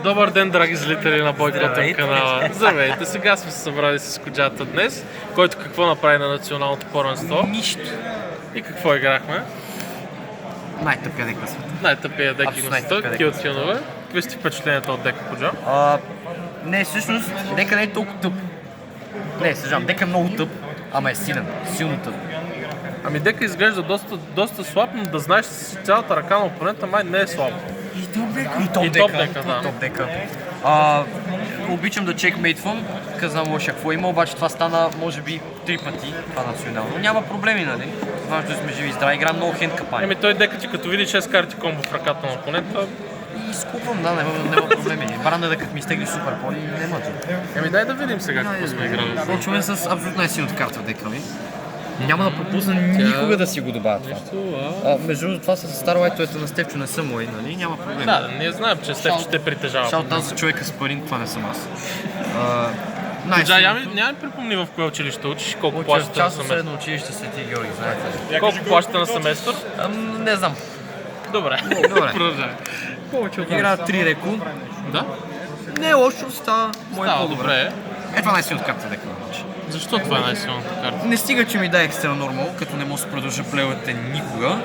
Добър ден, драги зрители на Бойкотен канала. Здравейте, сега сме се събрали с Коджата днес, който какво направи на националното първенство. Нищо. И какво играхме? Най-тъпия дека на света. Най-тъпия деки на света, килтюнове. Какви сте впечатленията от дека, Коджа? Не, всъщност, дека не е толкова тъп. Не, съжалявам, дека е много тъп, ама е силен, силно тъп. Ами дека изглежда доста слаб, но да знаеш, че цялата ръка на опонента май не е слаба. И топ дека, да. топ дека. Обичам да чекмейтвам, казвам лоша какво има, обаче това стана може би 3 пъти, това национално. Няма проблеми, нали? Важно да сме живи и здрави, играем много хенд капани. Ами той дека ти като види 6 карти комбо в ръката на опонента. И изкупвам, да, няма проблеми. Баранда дека ми изтегли супер поли, няма ти. Ами дай да видим сега какво сме играли. Почваме с абсолютно най-силната карта в дека ми. Няма да пропусна никога да си го добавя това. Между другото, това с Старлайтовете на Стефчо не са мои, нали? Няма проблем. Да, ние знаем, че Стефчо те притежава. Шаут за човека с парин, това не съм аз. Коджа, няма ми припомни в кое училище учиш, колко плащате на Част от семестър. средно училище Свети Георги, знаете ли? Колко плащате на семестър? Не знам. Добре. Продължай. Игра 3 реко. Да? Не е лошо, става мое Става по-добре. добре. Това най-силната карта дека. Защо това е най-силната карта? Не стига, че ми дай екстра нормал, като не мога да се продължа плейовете никога.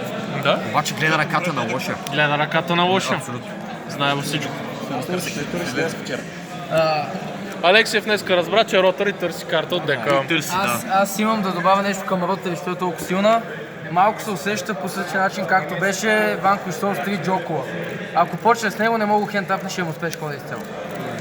Да? Обаче гледа ръката на лоша. Гледа ръката на лоша. Абсолютно. Знаем всичко. Алексиев днеска разбра, че Ротари търси карта от дека. Аз имам да добавя нещо към Ротари, защото е толкова силна. Малко се усеща по същия начин, както беше Ванко Истол с 3 Джокола. Ако почне с него, не мога хентапне, ще му успеш хода изцяло.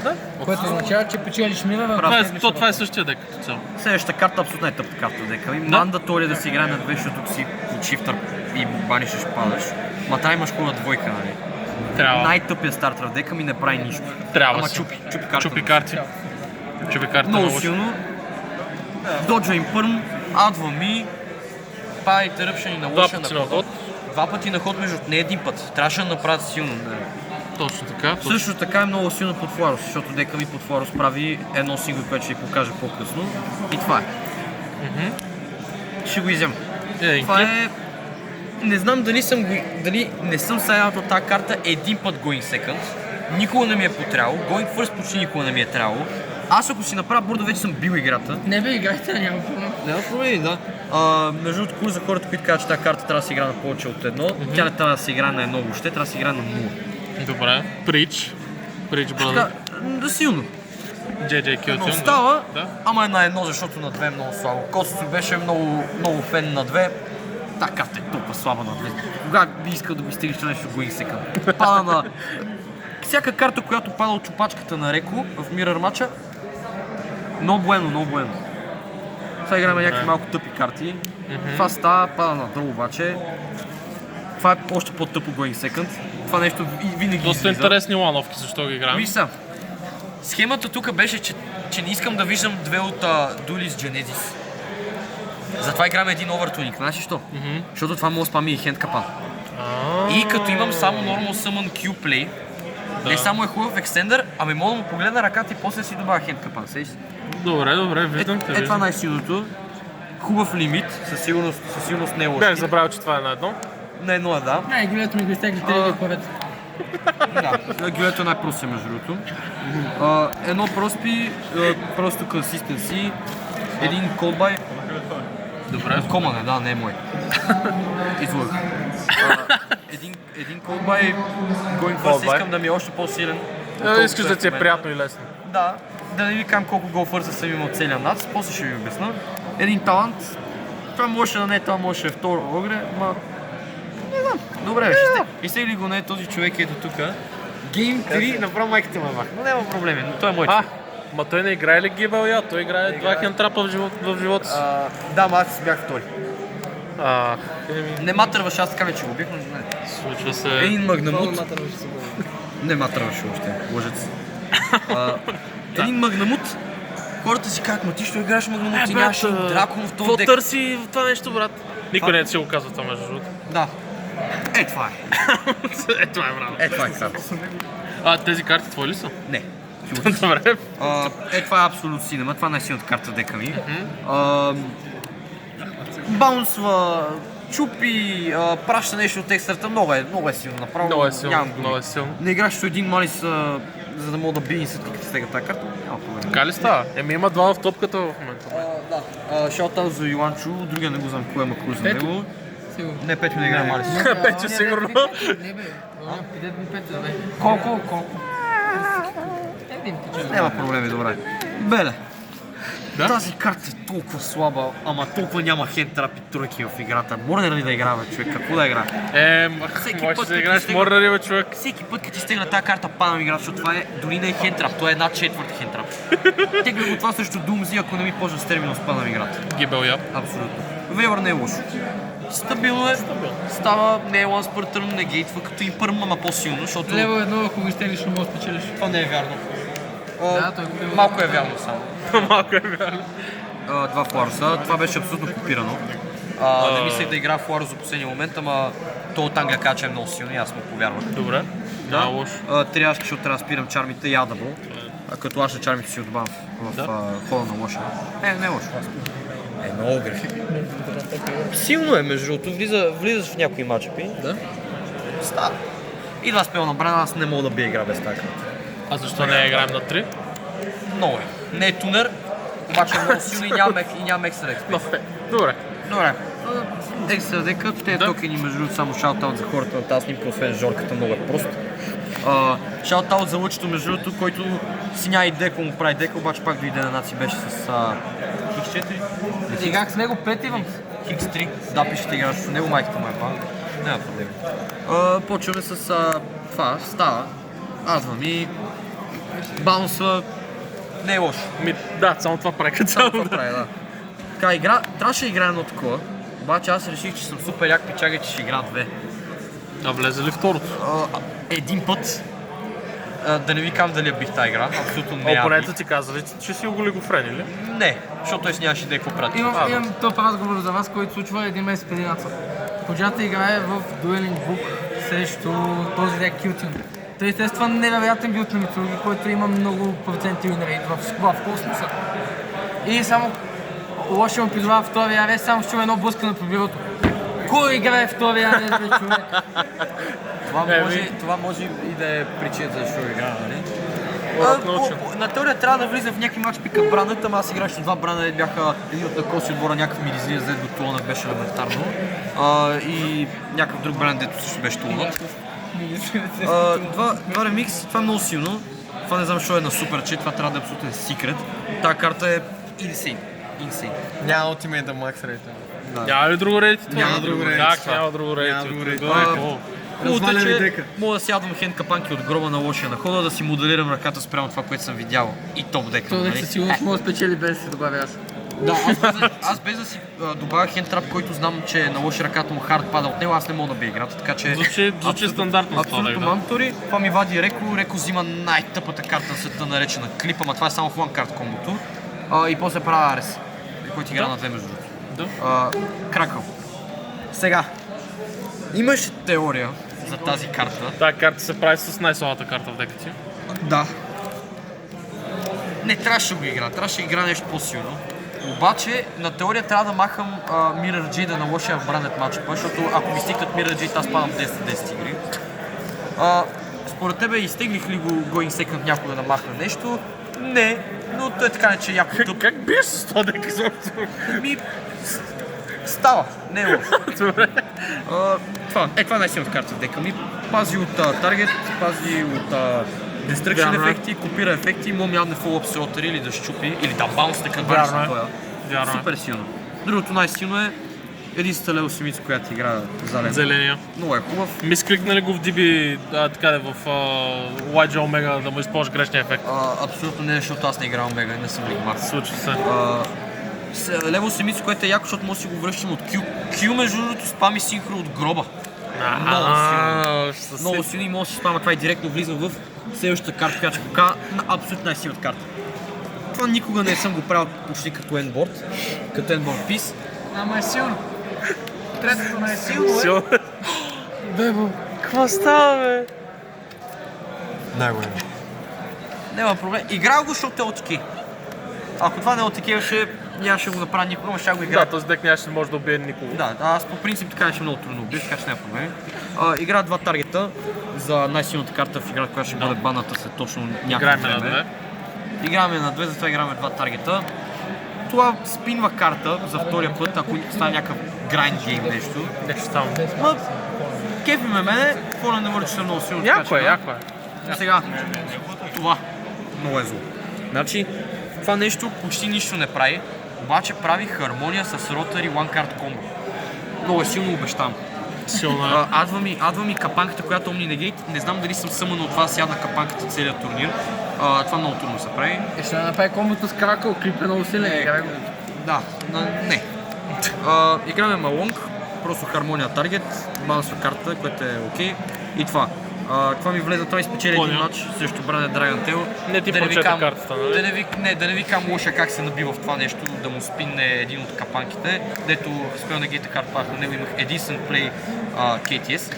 Да? Което означава, че печелиш мина Това е същия дека като цяло. Следващата карта абсолютно е тъпта карта в дека. Мандатори да си играе на две, защото си от шифтър и банишеш падаш. Ма трябва имаш хубава двойка, нали? Трябва. Най-тъпият стартер в дека ми не прави нищо. Трябва Ама си. чупи карта. Чупи карти. Чупи карта на Много лоша. силно. Доджа им пърм, адва ми, па интеръпшън и на Два лоша пъти на ход. Два пъти на ход, между не един път. Трябваше да направят силно. Точно така. Също така е много силно под Фларос, защото дека ми под Фларос прави едно сингъл, което ще ви покажа по-късно. И това е. Ще го изям. Това е... Не знам дали не съм саял от тази карта един път Going Second. Никога не ми е потрябвало. Going First почти никога не ми е трябвало. Аз ако си направя бурда, вече съм бил играта. Не бе, играйте, няма проблем. Няма проблеми, да. Между другото, курс за хората, които казват, че тази карта трябва да се игра на повече от едно, тя не трябва да се игра на едно въобще, трябва да се игра на 0. Добре. Прич, брат. Да, силно. JJ Killtune. Става, Да. ама е на едно, защото на две е много слабо. Косото беше много фен на две. Та карта е толкова слаба на две. Кога би искал да го стигнеш на нещо Going Second? Пада на... Всяка карта, която пада от чупачката на Реко в Mirror матча, много bueno. Сега играме някакви малко тъпи карти. Това става, пада надолу обаче. Това е още по-тъпо Going Second. Това нещо винаги Доста излиза. интересни лановки, защо ги играем. Виж са, схемата тук беше, че не искам да виждам две от Duelis Genesis. Затова играме един овертуник, знаеш що? Защото това мога да спами и хендкапан. И като имам само Normal Summon Q-Play, не само е хубав екстендър, ами мога да му погледна ръката и после си добавя хендкапан, сеш? Добре, виждам те. Това най-силното. Хубав лимит, със сигурност не е лош. Бях забравил, че това е на едно. На едно е, да. Не, гилето ми го изтегли 3 вековете. Да, гилето е най-простия между другото. Едно проспи, просто consistency, един колбай. Добре. Комане, да, не е мой. Излъг. Един колбай, going first, искам да ми е още по-силен. Искаш да ти е приятно и лесно. Да, да не ви кажам колко гол фърса съм имал целия нац, после ще ви обясна. Един талант, това може да не е, това може да е второ огре, ма... Не знам, добре беше. Изтегли ли го не е този човек ето тук? Гейм 3, направо майката ме мах, но няма проблеми, но той е мой човек. Ма той не играе ли Гибел я? Той играе два хентрапа в живота си. Да, ма аз бях втори. Еми, Не матърваш, аз така вече го бих, но не. случва се. Един магнамут. Не матърваше още, лъжец. Един магнамут. Хората си казват, ма ти ще играеш магнамут и нямаш дракон в този Какво дек. търси в това нещо, брат? Никой не си го казва това, между другото. Да. Това е. Това е, брат. Това е карта. Тези карти твои ли са? Не. Добре. Това е абсолют синема, това е най-силната карта в дека ми. Баунсва чупи, праща нещо от екстрата, много е силно направо. Много е силно, Нямам думи. много е силно. Не играеш с един малис, за да мога да бие инсетки, като стега тази карта, няма проблем. Така ли става? Има два в топката в момента. Да. Шаутаут за Йоанчо, другия не го знам кой има кой за Пето? него. Сигурно. Не, Петю не играе малис. Петю сигурно. Не бе, пидет ми пето, бе. Колко? Един пича. Няма проблеми, добре. Беле. Да? Тази карта е толкова слаба, ама толкова няма хендтрап и тройки в играта. Морнер ли да играе, бе, човек? Какво да играе? Всеки Можеш път, да като играеш стигна- Морнари, бе, човек. Всеки път, като ти стегна тази карта, падам игра, защото това е дори не е хендтрап, това е една четвърта хендтрап. Тегля го това срещу Думзи, ако не ми почна с терминус, падам играта. Гибел я. Абсолютно. Вебър не е лошо. Стабилно е. Става, не е once per turn, не гейтва като и пърм, ама по-силно, защото Лево едно, ако го изтеглиш, не можеш да спечелиш. това не е вярно. Да, той го бива. Малко е вярно само. Малко е вярно. Два фларуса, това беше абсолютно копирано. Не мислех да игра фларус за последния момент, ама то от Анга кача е много силно и аз му повярвах. Добре. Няма лошо. Трябваше, защото трябва да спирам чармите и Адабл. Като аз чармите си отбавам в хода на лоша. Не е лошо. Много грех. Силно е, между другото. Влизаш в някои матчапи. Да. Става. Идва спел на брана, аз не мога да бия игра без тази карта. А защо не играем на 3? Много е. Не е тунер, обаче е много силно и няма екстра експрес. Добре. Добре. Екстра дека, те токени между другото само шаутаут за хората на тази снимка, освен Жорката, много е прост. Шаутаут за лъчето между другото, който си няма и дека му прави дека, обаче пак дойде на наци беше с X4. Играх с него 5 имам. X3, да, пишете играш с него, майката му е пак. Няма проблеми. Почваме с това, става. Азвам и баунсва. Не е лошо. Да, само това прави като Само цяло. това прави, да. Така, трябваше да играя едно такова, обаче аз реших, че съм супер як пичага, че ще игра две. А влезе ли второто? Един път, да не ви казвам дали я бих тази игра, абсолютно не я Опонента бих. ти каза ли, че си го френ или? Не, защото той си нямаше да е какво прати. Имам топ разговор за вас, който случва един месец преди нацата. Коджата играе в Dueling Book срещу този дек Кютин. Той естествено невероятен билд на Мицуруги, който има много проценти win rate в космоса. И само лошо му призовава втория арес, само ще чува едно блъскане по бюрото. Кой играе втория арес, бе, човек? Това може и да е причината защо игра, нали? Урок научен. На теория трябва да влиза в някакви матчпи като Бранът, ама аз играх с два Брана, бяха един от накоси отбора, някакъв мидизлия зад до Тулана беше елементарно. И някакъв друг Бран, дето също беше Тулана. Два ремикс, това е много силно. Това не знам защо е на супер, че това трябва да е абсолютен секрет. Тази карта е insane. Няма Ultimate Max Rating. Няма ли друго рейтинг? Няма друго рейтинг. Как няма друго рейтинг? друго рейтинг. Хубавото е, Разваляме че дека. мога да сядам хенд капанки от гроба на лошия на хода, да си моделирам ръката спрямо това, което съм видял. И топ дека. Той дек със сигурност може да спечели без да се добавя аз. Да, аз без да си добавя хендтрап, който знам, че е на лоша ръката му хард пада от него, аз не мога да бия играта, така че... Звучи стандартно с това, Абсолютно да. мамтори. Това ми вади Реко взима най-тъпата карта на света, наречена Клип, ама това е само в one card комбото. И после правя Арес, който игра на две между другото. Кракъл. Сега, имаш теория за тази карта. Тази карта се прави с най-слабата карта в дека ти. Да. Не трябваше да го игра, трябваше да игра нещо по-силно. Обаче, на теория трябва да махам Mirror G да наложа в бранет матчапа, защото ако ми стигнат Mirror G, аз падам 10 игри. Според тебе изтеглих ли го Going Second някога да махна нещо? Не, но той е така не че е яко тъп. Как биеш с това дека изобщо? Става, не е лошо. Това е най-силната карта в дека ми. Пази от таргет, пази от destruction Вярно е. ефекти, копира ефекти, може ми ядне фоллоуп се отари или да щупи, или да баунсне като вариш Вярно е. на тоя. Вярно е. Супер силно. Другото най-силно е единствената лево семица, която игра зелен. Зеления. Много е хубав. Мискликнали го в DB, така да в YG Omega да му използваш грешния ефект. Абсолютно не, защото аз не играя Омега, не съм лигмар. Случва се. Лево семица, което е яко, защото може да си го връщам от Q. Q между другото спами синхро от гроба. Много силно и може да си спама. Това и директно влиза в следващата карта, която ще покажа на абсолютно най-силната карта. Това никога не съм го правил почти като енборд, като енборд пис. Ама е силно. Третото не е силно, бе. Бебо, какво става, бе? Най-голям. Няма проблем. Играл го, защото е OTK. Ако това не отекеваше, нямаше го направя никога, но ще го Да, играя. този дек нямаше да може да убие никого. Да, аз по принцип така ще много трудно убия, така че няма проблеми. Играя два таргета за най-силната карта в играта, която ще бъде баната след точно някакво Играем на време. две. Играме на две, затова играме два таргета. Това спинва карта за втория път, ако стане някакъв грайнд гейм нещо. Нещо там. Ма, кефи ме мене, какво не мърчи съм много силно. така Яко е, че, яко е. Сега, това много е зло. Значи, това нещо почти нищо не прави, обаче прави хармония с Rotary One Card Combo. Много е силно, обещам. Силно е. Адва ми капанката, която Omni Negate. Не знам дали съм съмън от това сядна капанката целият турнир. Това много трудно се прави. Ще направи комбото с кракъл, клип е много силен. играй го. Да, не. Играме Малонг, просто хармония таргет, балансова карта, което е окей. И това. Това ми влезе, това изпечели един матч срещу Бране Dragon Tail. Не ти Да прочете кам- картата, нали? да не ви кам лоша как се набива в това нещо, да му спинне един от капанките, дето спел на гейта карт пак, на него имах единствен плей KTS,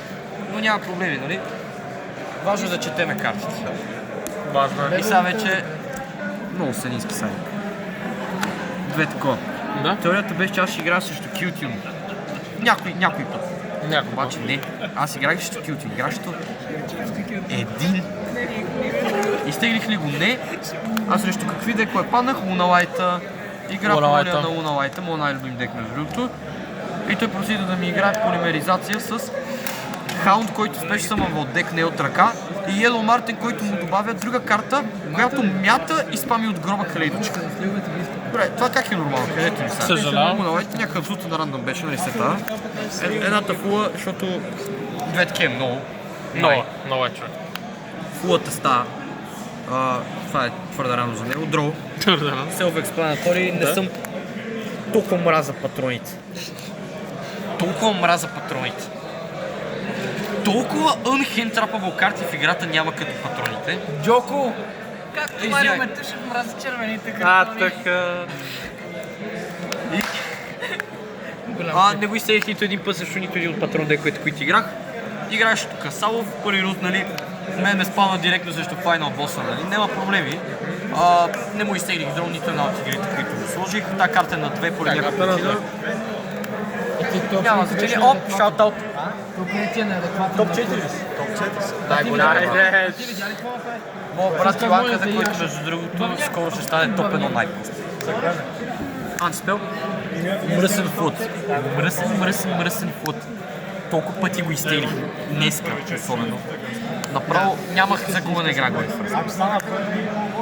но няма проблеми, нали? Важно е да четеме картите. Важно е. И сега вече много сънински сайник. Две такова. Да? Теорията беше, че аз ще играя срещу Qtune. Някой път. Някой Обаче не. Аз играх срещу Qtune. Играх срещу един. Изтеглих ли го? Не. Аз срещу какви декове паднах? Луналайта. Игра Луна полия Лайта. на Луналайта, моят най-любим дек между другото. И той проси да ми играе полимеризация с Хаунд, който спеше съм в дек не от ръка, и Yellow Martin, който му добавя друга карта, която мята и спами от гроба калейдочка. Добре, това как е нормално? Кажете ми сега. Съжалявам. Луналайта някакъв абсолютно на рандъм беше, нали се това? Едната фула, защото две такива много. Много е човек. Фулата става. Това е твърде рано за него. Дроу. Self-explanatory. Не съм толкова мраза патроните. Толкова мраза патроните. Толкова unhandtrappable карти в играта няма като патроните. Джоко! Както Извиняй. Марио Метушев мрази червените А, картони. така. Не го изселих нито един път срещу нито един от патрон дековете, които играх. Играх срещу Касалов, първи рут, нали, мен ме спална директно срещу Final Boss, нали, няма проблеми. Не му изтеглих дрон нито една от игрите, които го сложих. Та карта е на две поради някаква причина. Няма значение. Оп, шаутаут. Тук не ти е неадекватно. Топ 4 ли си? Дай го, дай. Ти видя ли какво направи? Моят брат Искам Иванката, моля да който играш. между другото скоро ще стане топ 1 най-просто. Антиспел. Мръсен фут. Мръсен фут. Толкова пъти го изтеглих. Днеска особено. Направо нямах загубена игра го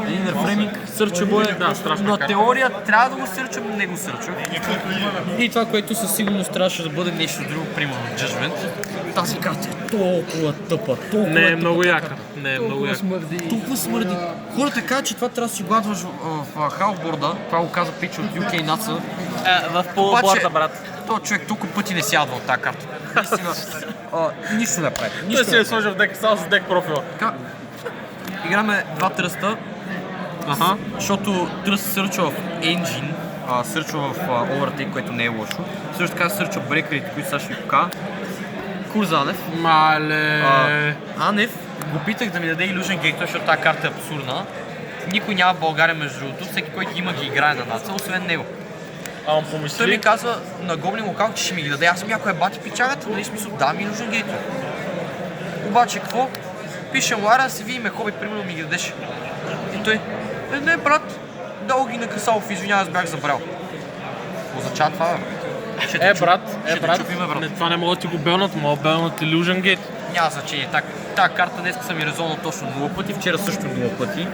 един рефреминг, сърча го е. Да, страшна На карта. теория трябва да го сърчам, не го сърчам. И това, което със сигурност трябваше да бъде нещо друго, примерно Judgment. Тази карта е толкова тъпа, толкова Не е тъпа много карта. яка. Не е много Толкова яка. смърди. Толкова смърди. Хората казват, че това трябва да си гладваш в халфборда. Това го каза пич от UK NATSA. В полуборда, брат. Този човек толкова пъти не сядва от тази карта. Наистина, нищо не прави. Той Нищо си не е прави. сложил в дека само с дек профила. Така, играме два тръста, защото тръст сърчва в Engine, сърчва в Overtake, което не е лошо. Също така сърчва брекерите, които сега ще ви покажа. Курзанев. Мале. Анев го питах да ми даде Illusion Gate, защото тази карта е абсурдна. Никой няма в България между другото, всеки, който има ги играе на наца, освен него. Ама Той ми помисли. казва на Goblin Lockout, че ще ми ги даде. Аз съм някой бати пичагата, нали смисъл, да ми Illusion Gate. Обаче какво? Пишем Лара, си видиме хоби, примерно ми ги дадеш. И той, не брат, дал ги на Касалов, извинявай, аз бях забрал. Какво означава това, бе? Ще те Брат, ще те брат. чупиме, брат. Не, това не мога да ти го белнат, мога да белнат Illusion Gate. Няма значение. Тази карта днес съм ми резонал точно 0 пъти, вчера също 0 пъти.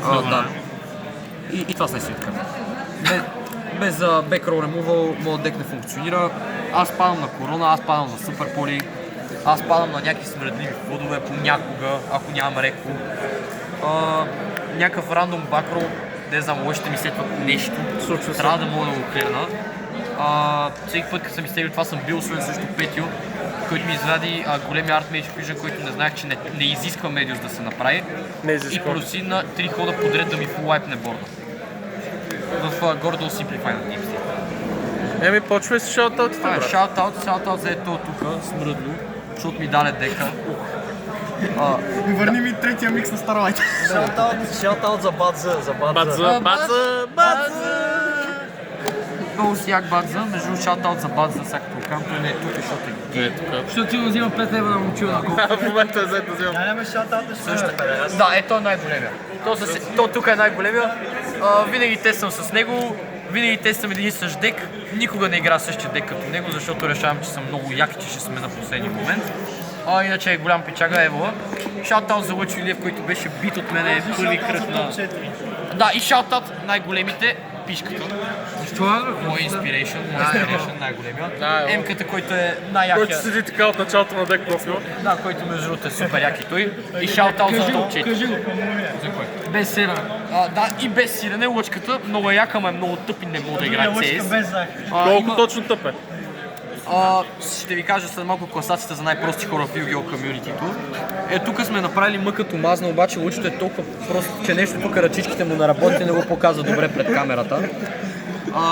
Добре. Да. И това са най-силните карти. Без backroll removal моят дек не функционира. Аз падам на корона, аз падам на супер поли, аз падам на някакви смредливи фудове понякога, ако нямам реко. Някакъв рандом бакрол, не знам, лошите ми сетват нещо. Случва се. Трябва да мога да го клирна. Всеки път, като съм изтеглил това, съм бил освен също Петио, който ми извади големия Artmage Fusion, който не знаех, че не изисква Медиус да се направи. Не И изисква. проси на 3 хода подред да ми фуллайпне борда. В горе-долу Simplify на Deep State. Еми, почвай с шаутаутите, брат. Шаутаут за ето тук, смръдло, защото ми даде дека. Върни ми третия микс на Starlight. Шаутаут за Бадза. Бадза! Много си як Бадза, между шаутаут за Бадза, сега като кам, той не е тук, защото е тук. Защото ти го взима 5 лева на момчил на колко. В момента е взето да вземам. Нямаме шаутаута, ще също. Да, той е най-големия. То тук е най-големия. Винаги тествам с него, винаги тествам един и същ дек. Никога не игра същия дек като него, защото решавам, че съм много як и че ще сме на последния момент. Иначе е голям печага Евола. Шаутаут за Лъчо Илиев, който беше бит от мене първи кръг на... Да, и шаутаут най-големите, пишката. Защо аз бе? Мой инспирейшн, най-големия. Да, Емката, който е най-якия. Който седи така от началото на дек профила. Да, който между другото е супер як и той. И шаутаут за топ 4. Кажи го. За кой? Без сирене. Да, и без сирене, лъчката много е яка, ама е много тъп и не мога да играе CS. без захар. Колко точно тъп е? Ще ви кажа след малко класацията за най-прости хора в Yu-Gi-Oh! Community-то. Тук сме направили мъкато мазна, обаче лъчето е толкова просто, че нещо тук ръчичките му на работите не го показва добре пред камерата.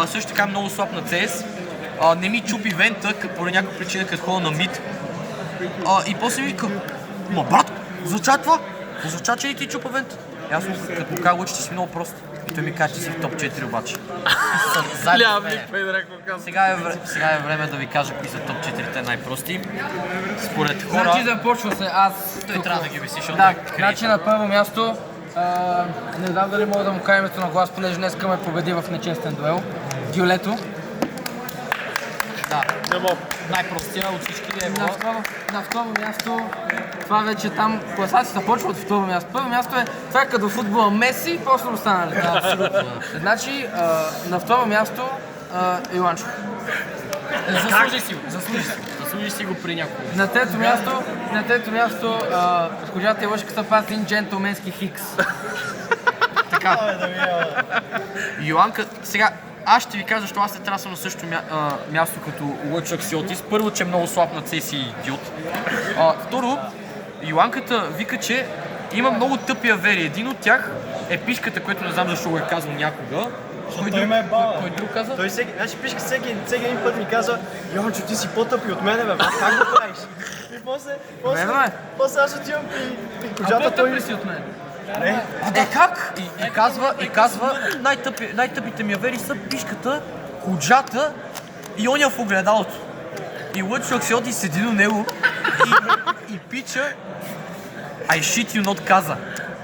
Също така много слаб на CS. Не ми чупи вента, поради някаква причина, като ходя на мид. И после ми вика, ма брат, означава това? Означава, че и ти чупа вента? И аз като му кажа, лъчите си много просто. И той ми каже, че си в топ 4 обаче. Сега е време да ви кажа кои са топ 4-те най-прости. Според хора... Значи започва се, аз... Той трябва да ги обясни, защото Да, е значи на първо място, не знам дали мога да му кажа името на глас, понеже днес ме победи в нечестен дуел. Дюлето. Да, Не мога. най-простия от всички е На второ място, това вече там класацията почва от второ място. Първо място е това е като футбола Меси, после останали. Да, абсолютно. Значи, на второ място Иланчо. Заслужи си го при някого. На трето място, госпожата и лъжката пази един джентлменски хикс. Така. Йоанка, сега аз ще ви кажа, защо аз не трябва да съм на същото място като Лъчо Аксиотис. Първо, че е много слаб на CS и идиот. Второ, Йоанката вика, че има много тъпи авери. Един от тях е пишката, който не знам защо го е казал някога. Той ме е бал. Кой друг каза? Той значи пишка всеки един път ми казва, Йончо, ти си по-тъпи от мене, бе, брат, как го правиш? И после аз отивам при кожата, той... си от мен. Как? И казва, най-тъпите ми авери са пишката, коджата и оня в огледалото. И Лъчо Аксиотис седи до него и пича I shit you not каза.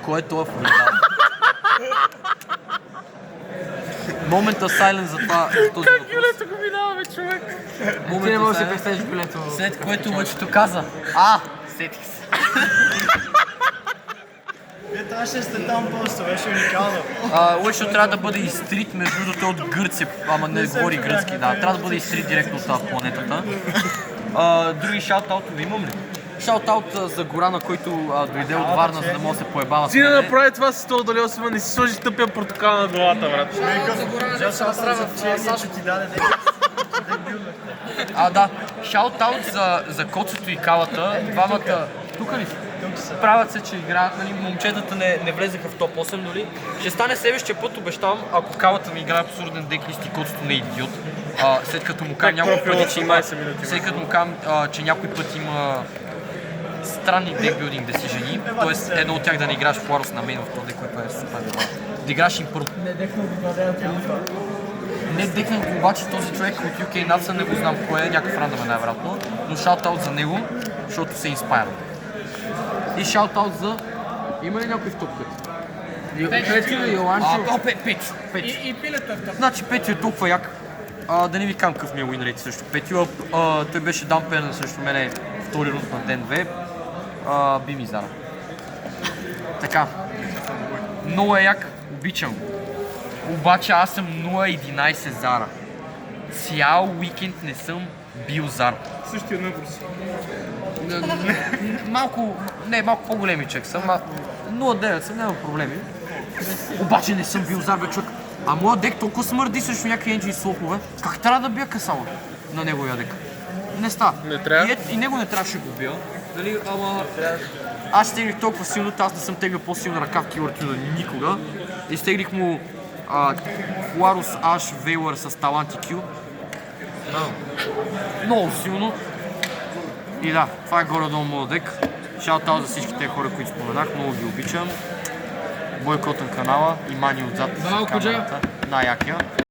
Кой е това в огледалото? Момента сайлен за това, за този въпрос. Гюлето го минаваме, човек. Ти не можеш да си представиш билето. След което Лъчето каза, сетих се. Вие трябваше да сте там просто, беше уникално. Лъчето трябва да бъде изтрит, между другото е от Гърция, ама не говори гръцки, да. Трябва да бъде изтрит директно от тази планетата. Други шаутаутове имам ли? Шаутаут за Горана, който дойде от Варна, за да може да се поебава с Ти да мене. направи това с това дали освен не си сложи тъпия портокал на главата, брат. Сашо ти даде Да, шаутаут за Коцето и Калата, двамата... Тук ли си? Правят се, че играят, нали, момчетата не влезеха в топ 8, нали? Ще стане следващия път, обещавам, ако Калата ми играе абсурден деклист и Коцето не е идиот. След като му кам някой път, че има... След като му кам, че някой път има странни декбилдинг decision-и, т.е. едно от тях да не играш в Ларос на мен в този, което е супер добре. Да играш импърл. Не декнах го, обаче този човек от UK Natsa не го знам кой е, някакъв рандъм е най-вероятно, но шаутаут за него, защото се инспайрва. И шаутаут за... Има ли някой в топката? Петю или Йоанчо? Петю. И пилета в топката. Значи Петю е толкова як. Да не ви кам какъв ми е уинрейт също. Петю, той беше дамперен срещу мене втори рунд на ден 2. Би ми зара. Така. Много е як, обичам го. Обаче аз съм 0-11 зара. Цял уикенд не съм бил зар. Същия набор си. Малко по-големи човек съм, 0-9 съм, няма проблеми. Обаче не съм бил зар, бе, човек. А моят дек толкова смърди срещу някакви енджи и слопове. Как трябва да бия касала на неговия дек? Не става. Не трябва. И него не трябваше да го бия. Дали, ама... Аз стеглих толкова силно, аз не съм теглил по-силна ръка в Килъртюда никога. И стеглих му Ларус Аш Вейлър с талант и Q. Много силно. И да, това е горе-долу моят дек. Шаут-аут за всички тези хора, които споменах, много ги обичам. Бойкотвам канала и Мани отзад. Браво, Коджа! Най-якия.